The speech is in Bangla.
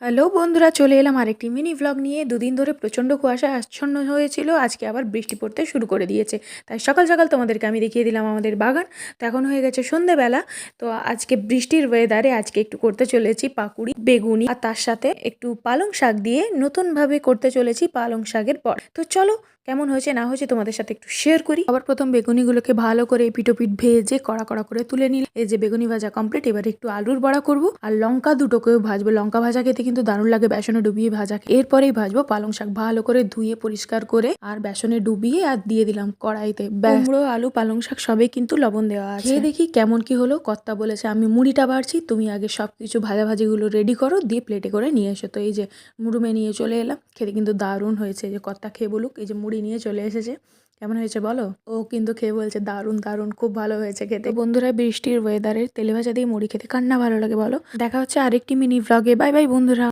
হ্যালো বন্ধুরা, চলে এলাম আরেকটি মিনি ভ্লগ নিয়ে। দুদিন ধরে প্রচণ্ড কুয়াশা আচ্ছন্ন হয়েছিল, আজকে আবার বৃষ্টি পড়তে শুরু করে দিয়েছে। তাই সকাল সকাল তোমাদেরকে আমি দেখিয়ে দিলাম আমাদের বাগান। তো এখন হয়ে গেছে সন্ধেবেলা। তো আজকে বৃষ্টির ওয়েদারে আজকে একটু করতে চলেছি পাকুড়ি, বেগুনি আর তার সাথে একটু পালং শাক দিয়ে নতুনভাবে করতে চলেছি পালং শাকের পর। তো চলো, কেমন হয়েছে না হয়েছে তোমাদের সাথে একটু শেয়ার করি। আবার প্রথম বেগুনিগুলোকে ভালো করে পিটোপিট ভেজে কড়া কড়া করে তুলে নিলে, এই যে বেগুনি ভাজা কমপ্লিট। এবার একটু আলুর বড়া করব আর লঙ্কা দুটোকেও ভাজবো। লঙ্কা ভাজা খেতে কিন্তু দারুণ লাগে বেসনে ডুবিয়ে ভাজা। এরপরেই ভাজবো পালং শাক, ভালো করে ধুয়ে পরিষ্কার করে আর বেসনে ডুবিয়ে আর দিয়ে দিলাম কড়াইতে। কুমড়ো, আলু, পালং শাক সবে কিন্তু লবণ দেওয়া আছে। খেয়ে দেখি কেমন কি হলো। কর্তা বলেছে আমি মুড়িটা বাড়ছি, তুমি আগে সবকিছু ভাজাভাজিগুলো রেডি করো, দিয়ে প্লেটে করে নিয়ে এসো। তো এই যে মুড়ুমে নিয়ে চলে এলাম। খেতে কিন্তু দারুণ হয়েছে। এই যে কর্তা খেয়ে বলুক। এই যে মুড়ি নিয়ে চলে এসেছে। কেমন হয়েছে বলো? ও কিন্তু খেয়ে বলছে দারুণ দারুণ, খুব ভালো হয়েছে খেতে। বন্ধুরা, বৃষ্টির ওয়েদারে তেলে ভাজা দিয়ে মুড়ি খেতে কার না ভালো লাগে বলো। দেখা হচ্ছে আরেকটি মিনি ভ্লগে। বাই বাই বন্ধুরা।